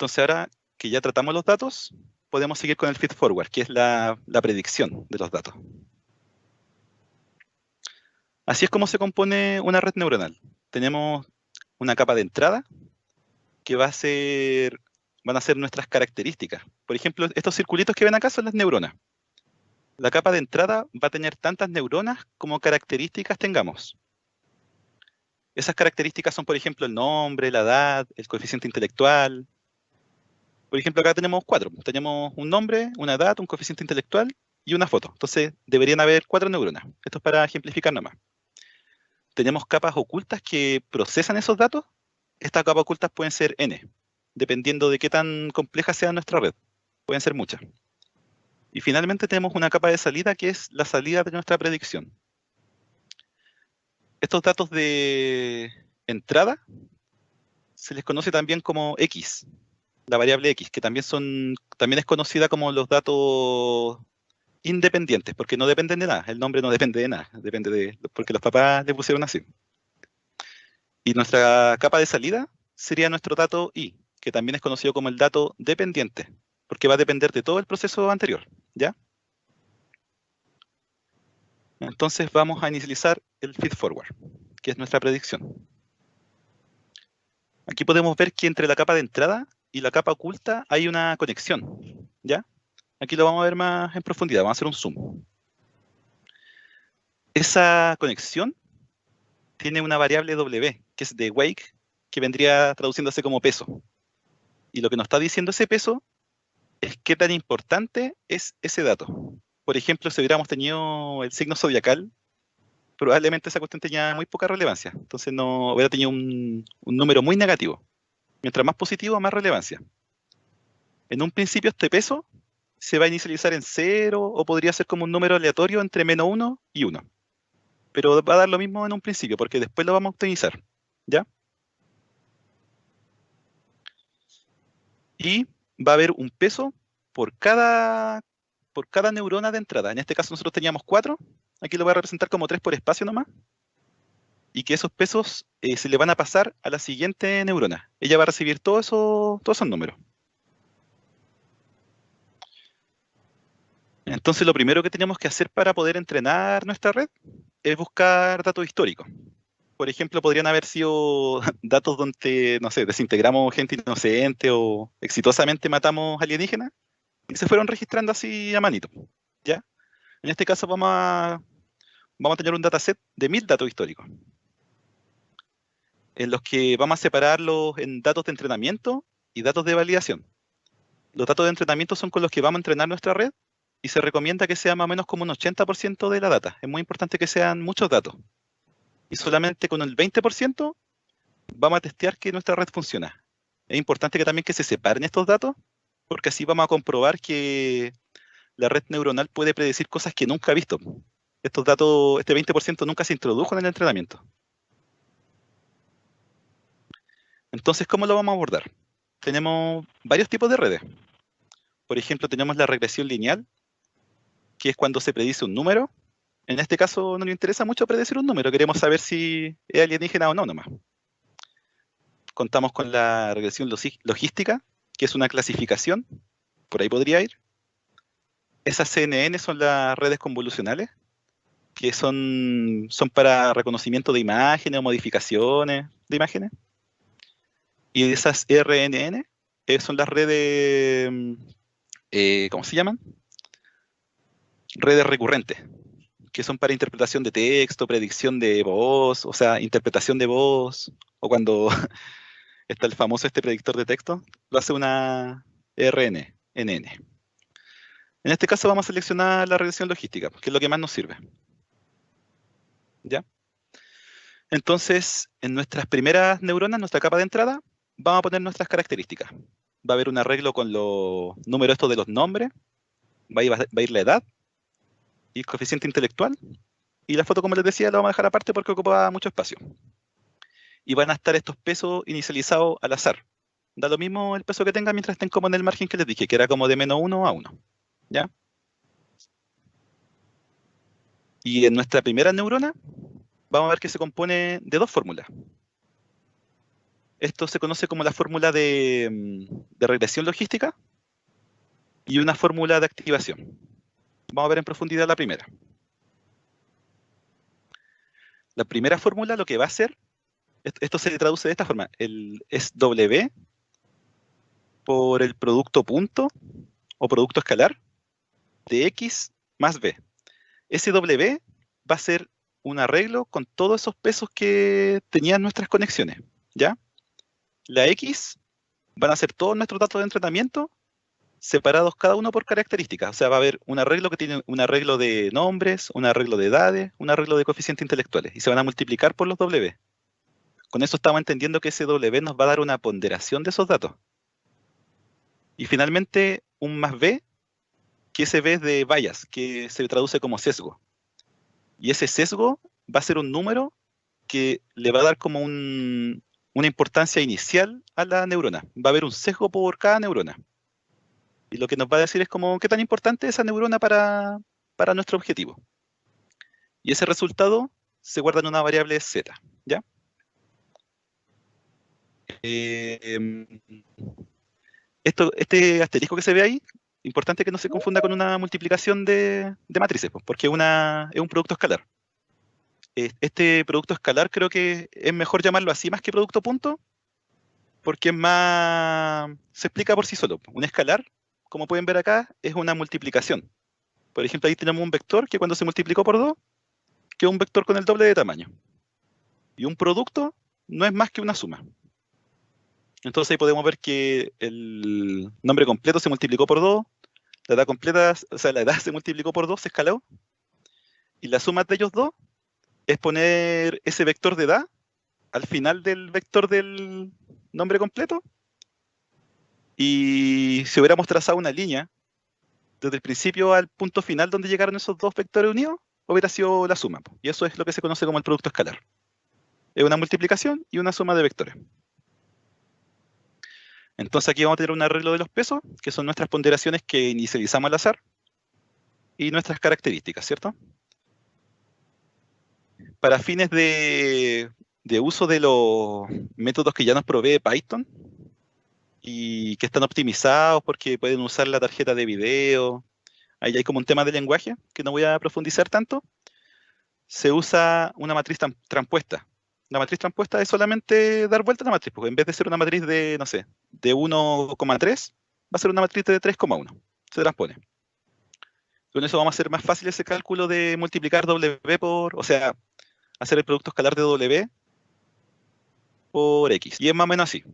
Entonces ahora que ya tratamos los datos, podemos seguir con el feed forward, que es la predicción de los datos. Así es como se compone una red neuronal. Tenemos una capa de entrada que van a ser nuestras características. Por ejemplo, estos circulitos que ven acá son las neuronas. La capa de entrada va a tener tantas neuronas como características tengamos. Esas características son, por ejemplo, el nombre, la edad, el coeficiente intelectual. Por ejemplo, acá tenemos 4. Tenemos un nombre, una edad, un coeficiente intelectual y una foto. Entonces, deberían haber 4 neuronas. Esto es para ejemplificar nomás. Tenemos capas ocultas que procesan esos datos. Estas capas ocultas pueden ser N, dependiendo de qué tan compleja sea nuestra red. Pueden ser muchas. Y finalmente tenemos una capa de salida que es la salida de nuestra predicción. Estos datos de entrada se les conoce también como X, la variable X, que también es conocida como los datos independientes, porque no dependen de nada. El nombre no depende de nada, porque los papás le pusieron así. Y nuestra capa de salida sería nuestro dato I, que también es conocido como el dato dependiente, porque va a depender de todo el proceso anterior, ¿ya? Entonces vamos a inicializar el feed forward, que es nuestra predicción. Aquí podemos ver que entre la capa de entrada y la capa oculta hay una conexión, ¿ya? Aquí lo vamos a ver más en profundidad, vamos a hacer un zoom. Esa conexión tiene una variable W, que es de wake, que vendría traduciéndose como peso. Y lo que nos está diciendo ese peso es qué tan importante es ese dato. Por ejemplo, si hubiéramos tenido el signo zodiacal, probablemente esa cuestión tenía muy poca relevancia. Entonces no hubiera tenido un número muy negativo. Mientras más positivo, más relevancia. En un principio este peso se va a inicializar en 0 o podría ser como un número aleatorio entre -1 y 1. Pero va a dar lo mismo en un principio porque después lo vamos a optimizar, ¿ya? Y va a haber un peso por cada neurona de entrada. En este caso nosotros teníamos 4, aquí lo voy a representar como 3 por espacio nomás, y que esos pesos se le van a pasar a la siguiente neurona. Ella va a recibir todos esos números. Entonces lo primero que tenemos que hacer para poder entrenar nuestra red es buscar datos históricos. Por ejemplo, podrían haber sido datos donde, no sé, desintegramos gente inocente o exitosamente matamos alienígenas y se fueron registrando así a manito, ¿ya? En este caso vamos a tener un dataset de 1000 datos históricos, en los que vamos a separarlos en datos de entrenamiento y datos de validación. Los datos de entrenamiento son con los que vamos a entrenar nuestra red y se recomienda que sea más o menos como un 80% de la data. Es muy importante que sean muchos datos. Y solamente con el 20% vamos a testear que nuestra red funciona. Es importante que también que se separen estos datos, porque así vamos a comprobar que la red neuronal puede predecir cosas que nunca ha visto. Estos datos, este 20% nunca se introdujo en el entrenamiento. Entonces, ¿cómo lo vamos a abordar? Tenemos varios tipos de redes. Por ejemplo, tenemos la regresión lineal, que es cuando se predice un número. En este caso no nos interesa mucho predecir un número, queremos saber si es alienígena o no nomás. Contamos con la regresión logística, que es una clasificación, por ahí podría ir. Esas CNN son las redes convolucionales, que son para reconocimiento de imágenes o modificaciones de imágenes. Y esas RNN son las redes, ¿cómo se llaman? Redes recurrentes, que son para interpretación de texto, predicción de voz, o sea, interpretación de voz, o cuando está el famoso predictor de texto, lo hace una NN. En este caso vamos a seleccionar la regresión logística, que es lo que más nos sirve. ¿Ya? Entonces, en nuestras primeras neuronas, nuestra capa de entrada, vamos a poner nuestras características. Va a haber un arreglo con los números estos de los nombres, va a ir la edad y el coeficiente intelectual, y la foto, como les decía, la vamos a dejar aparte porque ocupa mucho espacio. Y van a estar estos pesos inicializados al azar. Da lo mismo el peso que tengan mientras estén como en el margen que les dije, que era como de -1 a 1. ¿Ya? Y en nuestra primera neurona, vamos a ver que se compone de dos fórmulas. Esto se conoce como la fórmula de regresión logística y una fórmula de activación. Vamos a ver en profundidad la primera. La primera fórmula lo que va a hacer, esto se traduce de esta forma, es W por el producto punto o producto escalar de X más B. Ese W va a ser un arreglo con todos esos pesos que tenían nuestras conexiones, ¿ya? La X van a ser todos nuestros datos de entrenamiento separados cada uno por características. O sea, va a haber un arreglo que tiene un arreglo de nombres, un arreglo de edades, un arreglo de coeficientes intelectuales, y se van a multiplicar por los W. Con eso estamos entendiendo que ese W nos va a dar una ponderación de esos datos. Y finalmente, un más B, que ese B es de bias, que se traduce como sesgo. Y ese sesgo va a ser un número que le va a dar como una importancia inicial a la neurona. Va a haber un sesgo por cada neurona. Y lo que nos va a decir es como qué tan importante es esa neurona para nuestro objetivo. Y ese resultado se guarda en una variable z, ¿ya? Este asterisco que se ve ahí, importante que no se confunda con una multiplicación de matrices, pues, porque es un producto escalar. Este producto escalar creo que es mejor llamarlo así más que producto punto, porque es más, se explica por sí solo. Un escalar, como pueden ver acá, es una multiplicación. Por ejemplo, ahí tenemos un vector que cuando se multiplicó por 2, quedó un vector con el doble de tamaño. Y un producto no es más que una suma. Entonces ahí podemos ver que el nombre completo se multiplicó por 2, la edad completa, o sea, la edad se multiplicó por 2, se escaló, y la suma de ellos dos es poner ese vector de edad al final del vector del nombre completo, y si hubiéramos trazado una línea desde el principio al punto final donde llegaron esos dos vectores unidos, hubiera sido la suma, y eso es lo que se conoce como el producto escalar. Es una multiplicación y una suma de vectores. Entonces aquí vamos a tener un arreglo de los pesos, que son nuestras ponderaciones que inicializamos al azar, y nuestras características, ¿cierto? Para fines de uso de los métodos que ya nos provee Python, y que están optimizados porque pueden usar la tarjeta de video, ahí hay como un tema de lenguaje, que no voy a profundizar tanto, se usa una matriz transpuesta. La matriz transpuesta es solamente dar vuelta a la matriz, porque en vez de ser una matriz de, no sé, de 1,3, va a ser una matriz de 3,1. Se transpone. Con eso vamos a hacer más fácil ese cálculo de multiplicar W por, o sea, hacer el producto escalar de W por X. Y es más o menos así.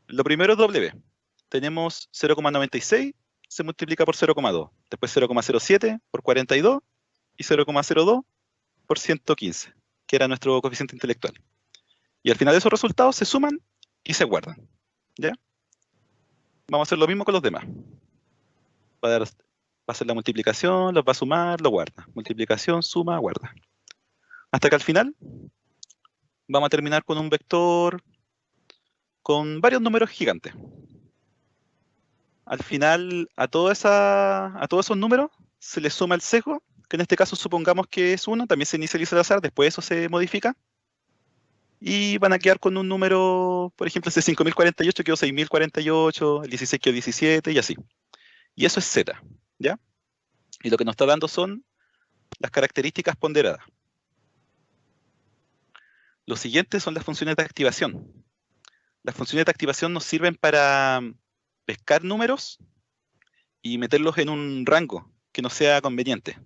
Lo primero es W. Tenemos 0,96, se multiplica por 0,2. Después 0,07 por 42 y 0,02 por 115, que era nuestro coeficiente intelectual. Y al final de esos resultados se suman y se guardan. ¿Ya? Vamos a hacer lo mismo con los demás. Va a hacer la multiplicación, los va a sumar, lo guarda. Multiplicación, suma, guarda. Hasta que al final vamos a terminar con un vector con varios números gigantes. Al final, a todos esos números se les suma el sesgo, que en este caso supongamos que es 1, también se inicializa al azar, después eso se modifica, y van a quedar con un número, por ejemplo, ese 5048 quedó 6048, el 16 quedó 17, y así. Y eso es z, ¿ya? Y lo que nos está dando son las características ponderadas. Lo siguiente son las funciones de activación. Las funciones de activación nos sirven para pescar números y meterlos en un rango que no sea conveniente.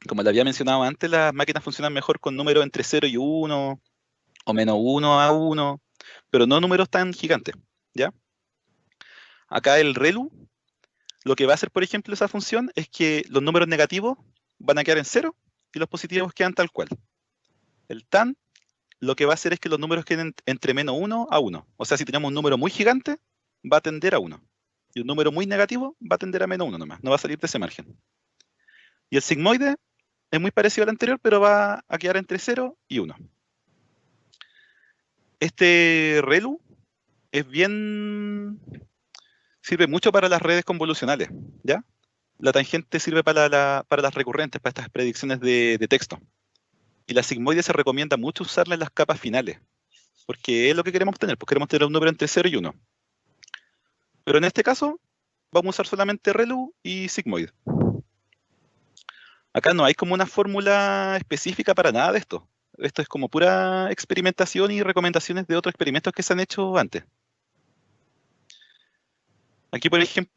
Como le había mencionado antes, las máquinas funcionan mejor con números entre 0 y 1, o menos 1 a 1, pero no números tan gigantes, ¿ya? Acá el ReLU, lo que va a hacer, por ejemplo, esa función es que los números negativos van a quedar en 0 y los positivos quedan tal cual. El TAN lo que va a hacer es que los números queden entre menos 1 a 1. O sea, si tenemos un número muy gigante, va a tender a 1. Y un número muy negativo va a tender a menos 1 nomás, no va a salir de ese margen. Y el sigmoide es muy parecido al anterior, pero va a quedar entre 0 y 1. Este ReLU sirve mucho para las redes convolucionales, ¿ya? La tangente sirve para las recurrentes, para estas predicciones de texto. Y la sigmoide se recomienda mucho usarla en las capas finales. porque es lo que queremos obtener, pues queremos tener un número entre 0 y 1. Pero en este caso, vamos a usar solamente ReLU y sigmoid. Acá no hay como una fórmula específica para nada de esto. Esto es como pura experimentación y recomendaciones de otros experimentos que se han hecho antes. Aquí, por ejemplo,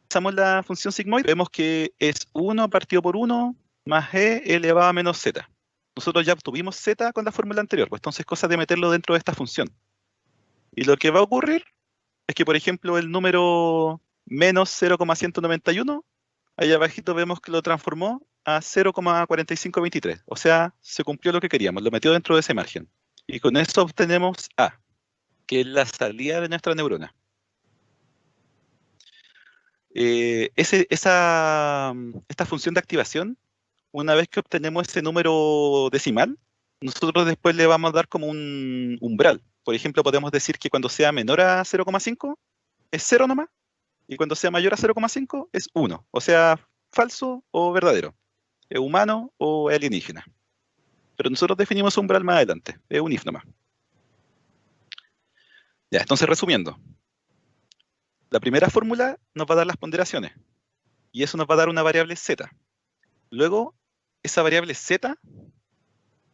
usamos la función sigmoid, vemos que es 1 partido por 1 más e elevado a menos z. Nosotros ya obtuvimos z con la fórmula anterior, pues entonces es cosa de meterlo dentro de esta función. Y lo que va a ocurrir es que, por ejemplo, el número menos 0,191, ahí abajito vemos que lo transformó a 0,4523. O sea, se cumplió lo que queríamos, lo metió dentro de ese margen. Y con eso obtenemos A, que es la salida de nuestra neurona. Esta función de activación, una vez que obtenemos ese número decimal, nosotros después le vamos a dar como un umbral. Por ejemplo, podemos decir que cuando sea menor a 0,5 es 0 nomás, y cuando sea mayor a 0,5 es 1. O sea, falso o verdadero. Es humano o es alienígena. Pero nosotros definimos umbral más adelante. Es un if nomás. Ya, entonces resumiendo. La primera fórmula nos va a dar las ponderaciones. Y eso nos va a dar una variable z. Luego, esa variable z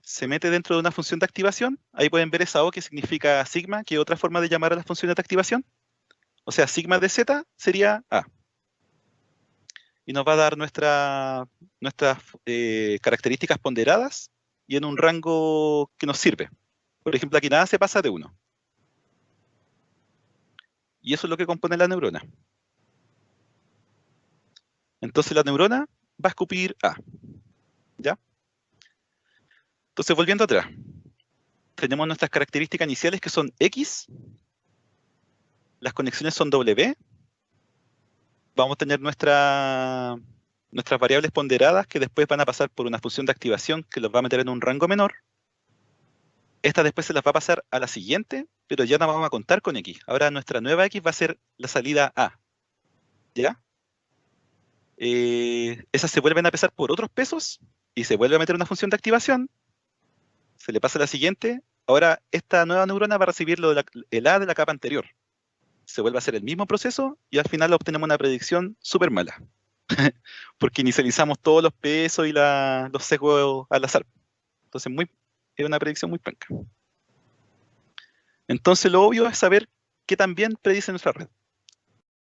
se mete dentro de una función de activación. Ahí pueden ver esa O que significa sigma, que es otra forma de llamar a las funciones de activación. O sea, sigma de z sería A. Y nos va a dar nuestras características ponderadas y en un rango que nos sirve. Por ejemplo, aquí nada se pasa de 1. Y eso es lo que compone la neurona. Entonces la neurona va a escupir A. ¿Ya? Entonces, volviendo atrás. Tenemos nuestras características iniciales que son X. Las conexiones son W. Vamos a tener nuestras variables ponderadas que después van a pasar por una función de activación que los va a meter en un rango menor. Esta después se las va a pasar a la siguiente, pero ya no vamos a contar con X. Ahora nuestra nueva X va a ser la salida A. ¿Ya? Esas se vuelven a pesar por otros pesos y se vuelve a meter una función de activación. Se le pasa a la siguiente. Ahora esta nueva neurona va a recibir el A de la capa anterior. Se vuelve a hacer el mismo proceso y al final obtenemos una predicción súper mala. Porque inicializamos todos los pesos y los sesgos al azar. Entonces es una predicción muy penca. Entonces lo obvio es saber qué tan bien predice nuestra red.